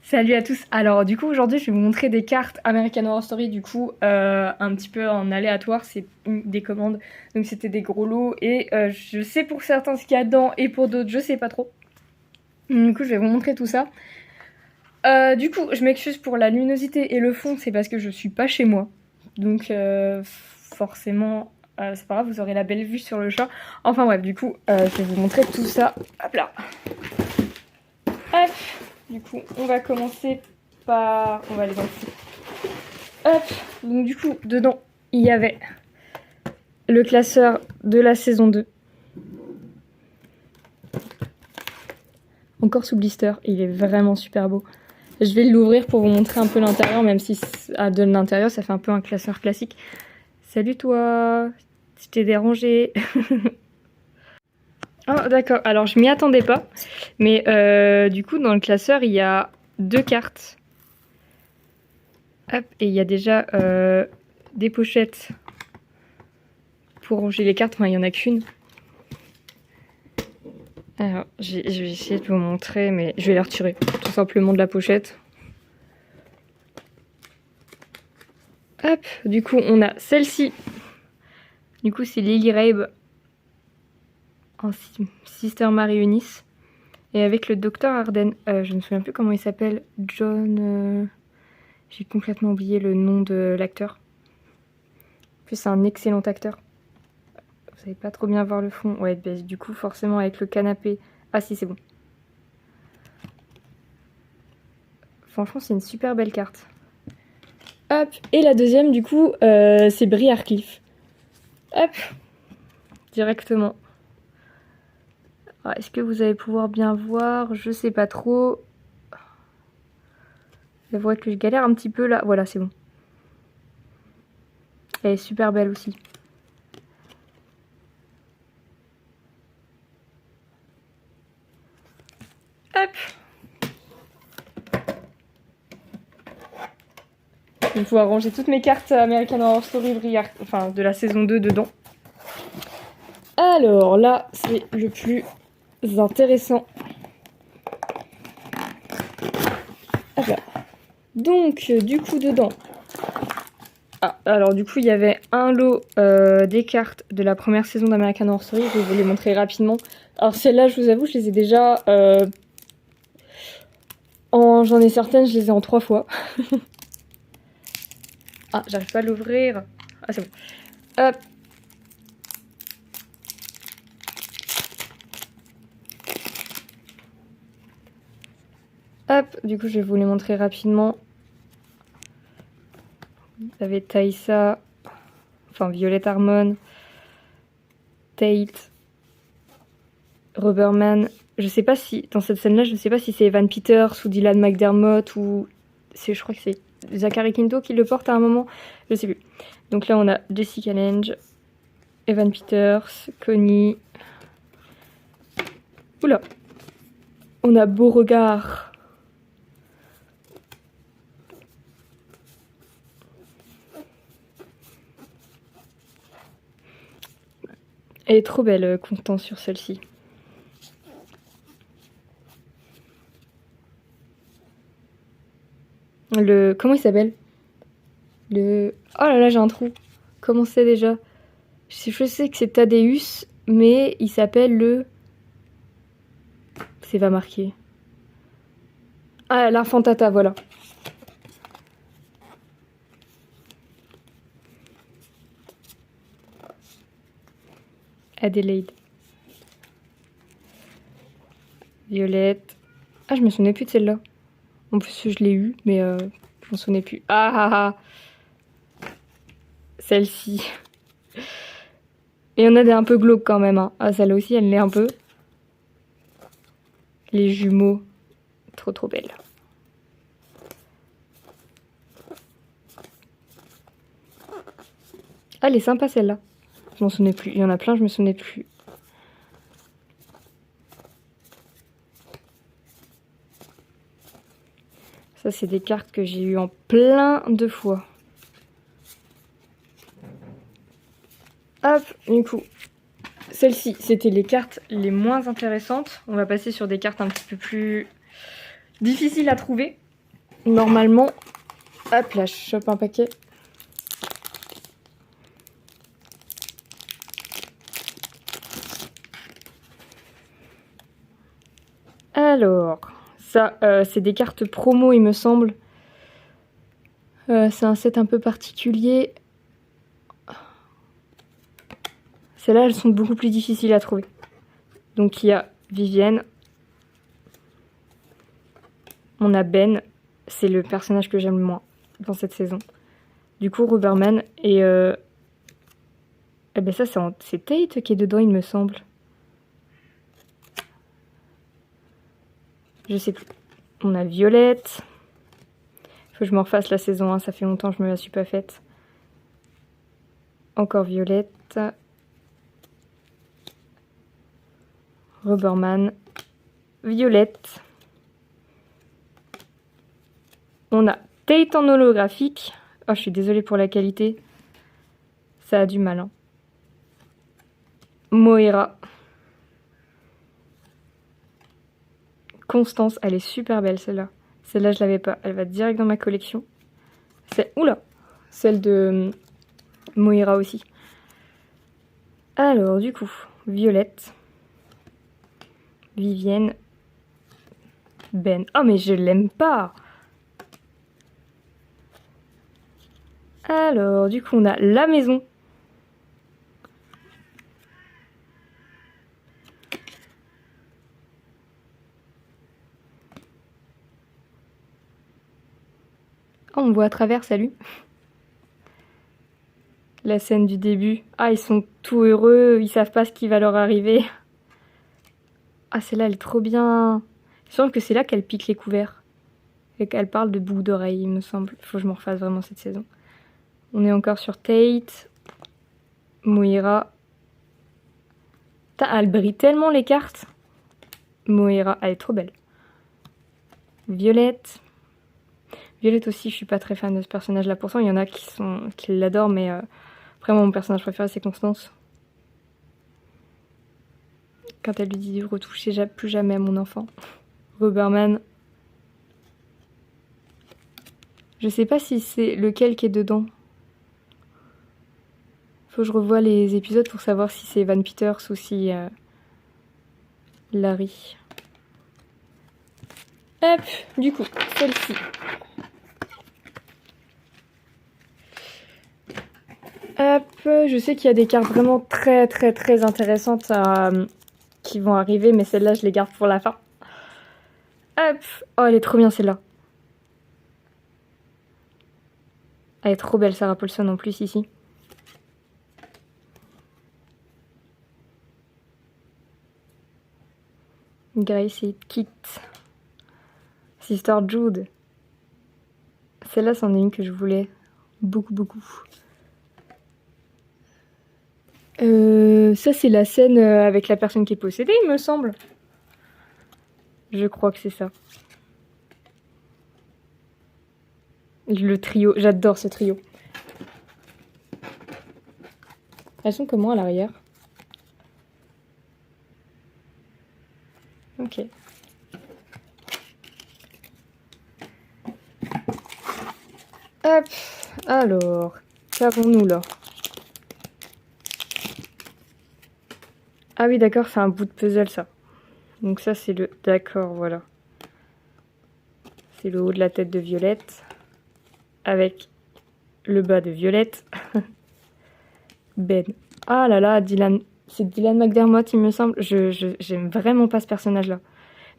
Salut à tous. Alors du coup aujourd'hui je vais vous montrer des cartes American Horror Story du coup un petit peu en aléatoire, c'est des commandes donc c'était des gros lots et je sais pour certains ce qu'il y a dedans et pour d'autres je sais pas trop. Du coup je vais vous montrer tout ça. Du coup je m'excuse pour la luminosité et le fond, c'est parce que je suis pas chez moi donc forcément c'est pas grave, vous aurez la belle vue sur le chat. Enfin bref, du coup je vais vous montrer tout ça. Hop là. Hop. Du coup, on va commencer par... On va aller dans le fond. Hop. Donc du coup, dedans, il y avait le classeur de la saison 2. Encore sous blister. Il est vraiment super beau. Je vais l'ouvrir pour vous montrer un peu l'intérieur, même si de l'intérieur, ça fait un peu un classeur classique. Salut toi. Je t'ai dérangé. Oh d'accord, alors je m'y attendais pas, mais du coup dans le classeur il y a 2 cartes. Hop, et il y a déjà des pochettes pour ranger les cartes, enfin il n'y en a qu'une. Alors je vais essayer de vous montrer, mais je vais les retirer tout simplement de la pochette. Hop, du coup on a celle-ci. Du coup c'est Lily Rabe en Sister Mary Eunice. Et avec le docteur Arden, je ne me souviens plus comment il s'appelle, John... J'ai complètement oublié le nom de l'acteur. En plus c'est un excellent acteur. Vous savez pas trop bien voir le fond. Ouais, bah, du coup forcément avec le canapé... Ah si, c'est bon. Franchement c'est une super belle carte. Hop, et la deuxième du coup c'est Brie Harcliffe. Hop, directement. Est-ce que vous allez pouvoir bien voir? Je sais pas trop. J'avoue que je galère un petit peu là. Voilà, c'est bon. Elle est super belle aussi. Hop. Je vais pouvoir ranger toutes mes cartes American Horror Story enfin de la saison 2 dedans. Alors là, c'est le plus intéressant. Hop là. Donc, du coup, dedans. Ah, alors du coup, il y avait un lot des cartes de la première saison d'American Horror Story. Je vais vous les montrer rapidement. Alors celles-là, je vous avoue, je les ai déjà... J'en ai certaines, je les ai en 3 fois. Ah, j'arrive pas à l'ouvrir. Ah, c'est bon. Hop. Hop, du coup, je vais vous les montrer rapidement. Vous avez Taissa, enfin Violette Harmon, Tate, Rubberman. Je sais pas si, dans cette scène-là, je sais pas si c'est Evan Peters ou Dylan McDermott ou... Je crois que c'est Zachary Quinto qui le porte à un moment. Je sais plus. Donc là, on a Jessica Lange, Evan Peters, Connie... Oula. On a Beauregard. Elle est trop belle, Constance, sur celle-ci. Comment il s'appelle? Oh là là, j'ai un trou. Comment c'est déjà? Je sais que c'est Thaddeus, mais il s'appelle le... C'est pas marqué. Ah, l'Infantata, voilà. Adelaide. Violette. Ah, je me souvenais plus de celle-là. En plus, je l'ai eue, mais je m'en souvenais plus. Ah ah ah. Celle-ci. Et il y en a des un peu glauques quand même. Hein. Ah, celle-là aussi, elle l'est un peu. Les jumeaux. Trop trop belle. Ah, elle est sympa celle-là. Je m'en souvenais plus. Il y en a plein, je me souvenais plus. Ça, c'est des cartes que j'ai eues en plein de fois. Hop, du coup, celles-ci, c'était les cartes les moins intéressantes. On va passer sur des cartes un petit peu plus difficiles à trouver. normalement, hop là, je chope un paquet. Alors, ça, c'est des cartes promo, il me semble. C'est un set un peu particulier. Celles-là, elles sont beaucoup plus difficiles à trouver. Donc, il y a Vivienne. On a Ben. C'est le personnage que j'aime le moins dans cette saison. Du coup, Rubberman. Et eh ben ça, c'est Tate qui est dedans, il me semble. Je sais plus. On a Violette. Faut que je me refasse la saison 1, ça fait longtemps que je me la suis pas faite. Encore Violette. Rubberman. Violette. On a Tate en holographique. Oh, je suis désolée pour la qualité. Ça a du mal, hein. Moira. Constance, elle est super belle celle-là. Celle-là, je l'avais pas. Elle va direct dans ma collection. Oula, celle de Moira aussi. Alors, du coup, Violette. Vivienne. Ben. Oh, mais je l'aime pas. Alors, du coup, on a la maison. Oh, on voit à travers, salut. La scène du début. Ah, ils sont tout heureux, ils savent pas ce qui va leur arriver. Ah, celle-là, elle est trop bien. Il me semble que c'est là qu'elle pique les couverts. Et qu'elle parle de boucles d'oreilles, il me semble. Il faut que je me refasse vraiment cette saison. On est encore sur Tate. Moira. Elle brille tellement les cartes. Moira, elle est trop belle. Violette. Violette aussi, je suis pas très fan de ce personnage-là. Pourtant, il y en a qui l'adorent, mais après, moi, mon personnage préféré, c'est Constance. Quand elle lui dit de retoucher plus jamais à mon enfant. Rubberman. Je sais pas si c'est lequel qui est dedans. Faut que je revoie les épisodes pour savoir si c'est Evan Peters ou si Larry. Hop, du coup, celle-ci. Hop, je sais qu'il y a des cartes vraiment très très très intéressantes qui vont arriver, mais celle-là, je les garde pour la fin. Hop, oh, elle est trop bien celle-là. Elle est trop belle, Sarah Paulson en plus ici. Grace et Kit. Sister Jude. Celle-là, c'en est une que je voulais beaucoup, beaucoup. Ça, c'est la scène avec la personne qui est possédée, il me semble. Je crois que c'est ça. Le trio, j'adore ce trio. Elles sont comment à l'arrière? Ok. Hop, alors, qu'avons-nous là? Ah oui, d'accord, c'est un bout de puzzle ça. Donc ça, c'est le... D'accord, voilà. C'est le haut de la tête de Violette. Avec le bas de Violette. Ben. Ah là là, Dylan. C'est Dylan McDermott, il me semble. J'aime vraiment pas ce personnage-là.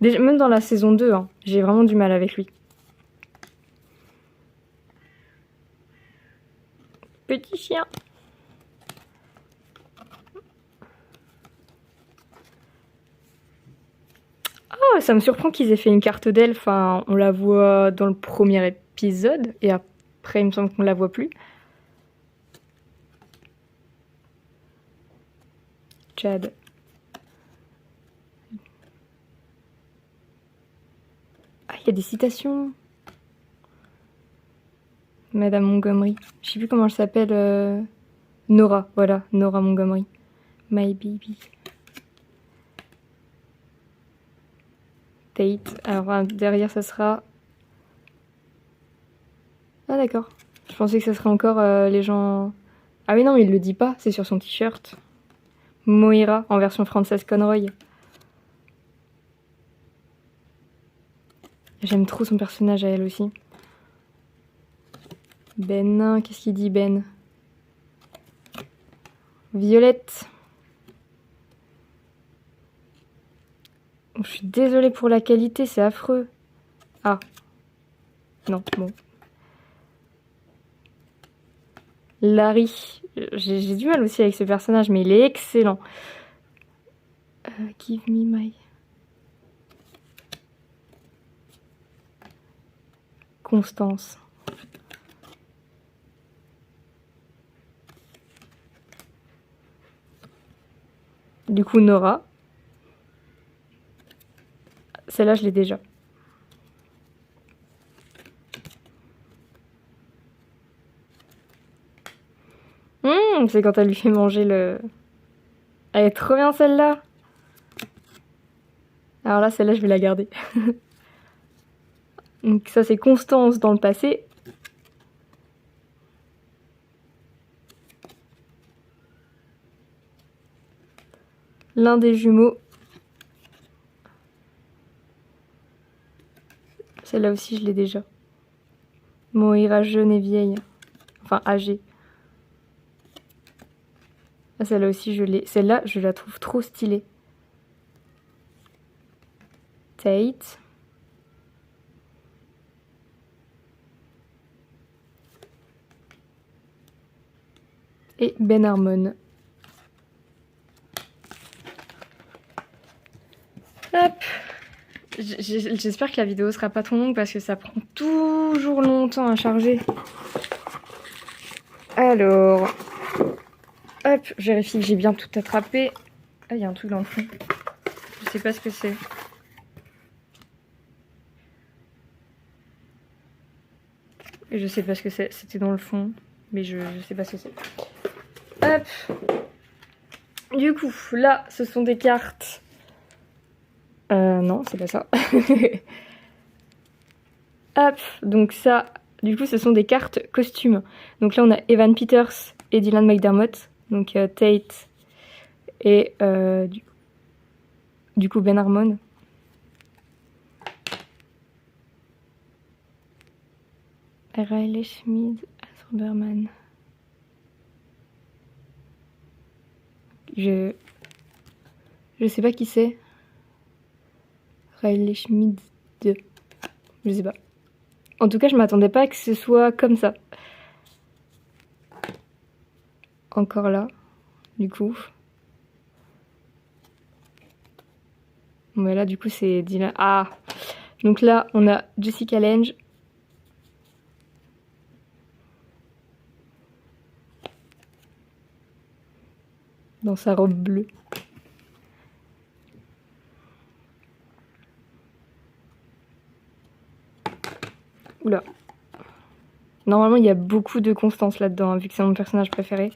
Déjà, même dans la saison 2, hein, j'ai vraiment du mal avec lui. Petit chien. Oh, ça me surprend qu'ils aient fait une carte d'elle. Enfin, on la voit dans le premier épisode. Et après, il me semble qu'on la voit plus. Chad. Ah, il y a des citations. Madame Montgomery. Je sais plus comment elle s'appelle. Nora, voilà. Nora Montgomery. My baby. Tate. Alors derrière, ça sera Ah d'accord. Je pensais que ça serait encore les gens... Ah oui non, mais il le dit pas, c'est sur son t-shirt. Moira, en version Frances Conroy. J'aime trop son personnage à elle aussi. Ben, qu'est-ce qu'il dit Ben? Violette. Je suis désolée pour la qualité, c'est affreux. Ah. Non, bon. Larry. J'ai du mal aussi avec ce personnage, mais il est excellent. Give me my... Constance. Du coup, Nora. Celle-là, je l'ai déjà. C'est quand elle lui fait manger le... Elle est trop bien celle-là. Alors là, celle-là, je vais la garder. Donc ça, c'est Constance dans le passé. L'un des jumeaux. Celle-là aussi, je l'ai déjà. Moira jeune et vieille. Enfin, âgée. Ah, celle-là aussi, je l'ai. Celle-là, je la trouve trop stylée. Tate. Et Ben Harmon. Hop. J'espère que la vidéo sera pas trop longue parce que ça prend toujours longtemps à charger. Alors, hop, je vérifie que j'ai bien tout attrapé. Ah, il y a un truc dans le fond. Je sais pas ce que c'est. Et je sais pas ce que c'est. C'était dans le fond, mais je sais pas ce que c'est. Hop. Du coup, là, ce sont des cartes. Non, c'est pas ça. Hop, donc ça, du coup, ce sont des cartes costumes. Donc là, on a Evan Peters et Dylan McDermott. Donc Tate et du coup Ben Harmon. Riley Schmid, Berman. Je sais pas qui c'est. Riley Schmid. Je sais pas. En tout cas, je m'attendais pas à que ce soit comme ça. Encore là, du coup. Ouais, là, du coup, c'est Dylan. Ah! Donc là, on a Jessica Lange. Dans sa robe bleue. Oula. Normalement, il y a beaucoup de Constance là-dedans, hein, vu que c'est mon personnage préféré.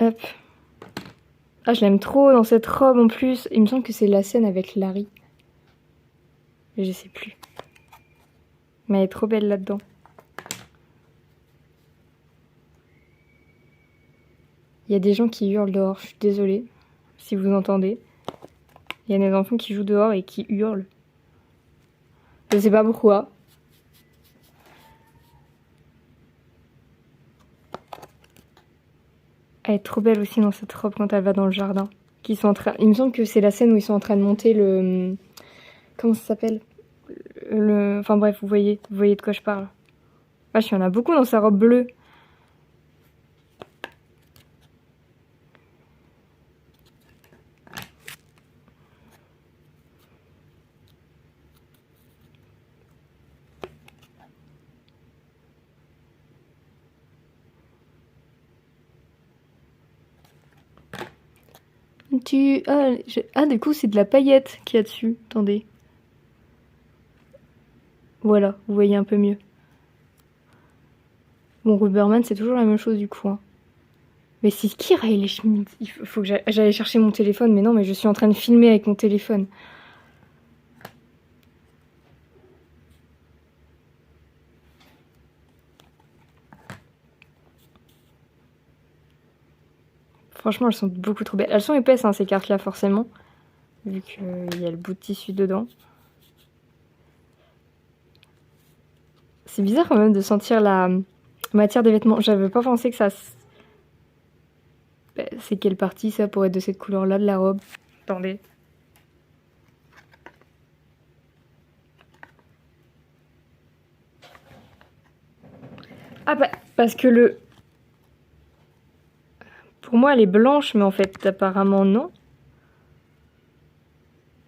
Hop. Ah, je l'aime trop dans cette robe en plus. Il me semble que c'est la scène avec Larry. Mais je sais plus. Mais elle est trop belle là-dedans. Il y a des gens qui hurlent dehors, je suis désolée si vous entendez. Il y a des enfants qui jouent dehors et qui hurlent. Je sais pas pourquoi. Elle est trop belle aussi dans cette robe quand elle va dans le jardin. Il me semble que c'est la scène où ils sont en train de monter le... Comment ça s'appelle? Enfin bref, vous voyez de quoi je parle. Vache, il y en a beaucoup dans sa robe bleue. Ah, du coup, c'est de la paillette qu'il y a dessus. Attendez. Voilà, vous voyez un peu mieux. Bon, Rubberman, c'est toujours la même chose du coup. Hein. Mais c'est qui Riley Schmid? Il faut que j'aille chercher mon téléphone. Mais non, mais je suis en train de filmer avec mon téléphone. Franchement, elles sont beaucoup trop belles. Elles sont épaisses, hein, ces cartes-là, forcément. Vu qu'il y a le bout de tissu dedans. C'est bizarre quand même de sentir la matière des vêtements. J'avais pas pensé que ça... C'est quelle partie ça pour être de cette couleur-là de la robe? Attendez. Ah bah, parce que le... Pour moi, elle est blanche, mais en fait, apparemment, non.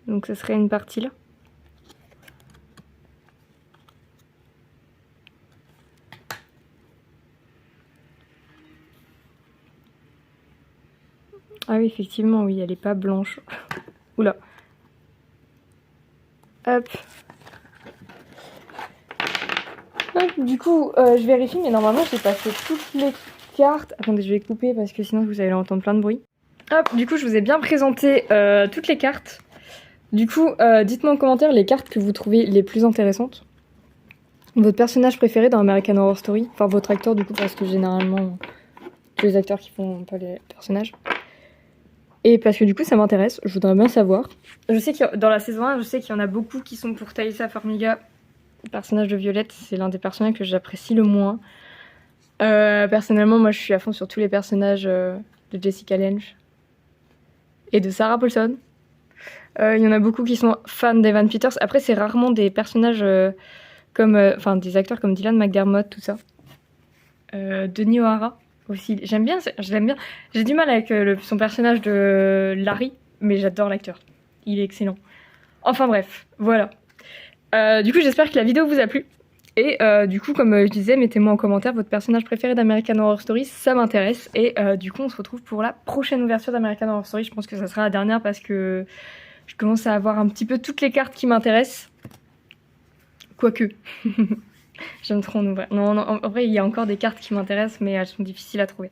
Donc, ce serait une partie là. Ah oui, effectivement, oui, elle est pas blanche. Oula. Hop. Hop. Du coup, je vérifie, mais normalement, j'ai passé toutes les cartes. Attendez, je vais couper parce que sinon, vous allez entendre plein de bruit. Hop, du coup, je vous ai bien présenté toutes les cartes. Du coup, dites-moi en commentaire les cartes que vous trouvez les plus intéressantes. Votre personnage préféré dans American Horror Story. Enfin, votre acteur, du coup, parce que généralement, tous les acteurs qui font pas les personnages. Et parce que du coup, ça m'intéresse. Je voudrais bien savoir. Je sais que dans la saison 1, je sais qu'il y en a beaucoup qui sont pour Taissa Farmiga. Le personnage de Violette, c'est l'un des personnages que j'apprécie le moins. Personnellement, moi, je suis à fond sur tous les personnages de Jessica Lange et de Sarah Paulson. Il y en a beaucoup qui sont fans d'Evan Peters. Après, c'est rarement des personnages comme... Enfin, des acteurs comme Dylan McDermott, tout ça. Denis O'Hara aussi. J'aime bien, je l'aime bien. J'ai du mal avec son personnage de Larry, mais j'adore l'acteur. Il est excellent. Enfin bref, voilà. Du coup, j'espère que la vidéo vous a plu. Et du coup, comme je disais, mettez-moi en commentaire votre personnage préféré d'American Horror Story, ça m'intéresse. Et du coup, on se retrouve pour la prochaine ouverture d'American Horror Story. Je pense que ça sera la dernière parce que je commence à avoir un petit peu toutes les cartes qui m'intéressent. Quoique. J'aime trop en ouvrir. Non, en vrai, il y a encore des cartes qui m'intéressent, mais elles sont difficiles à trouver.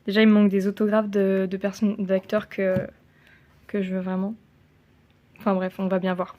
Déjà, il me manque des autographes d'acteurs que je veux vraiment. Enfin bref, on va bien voir.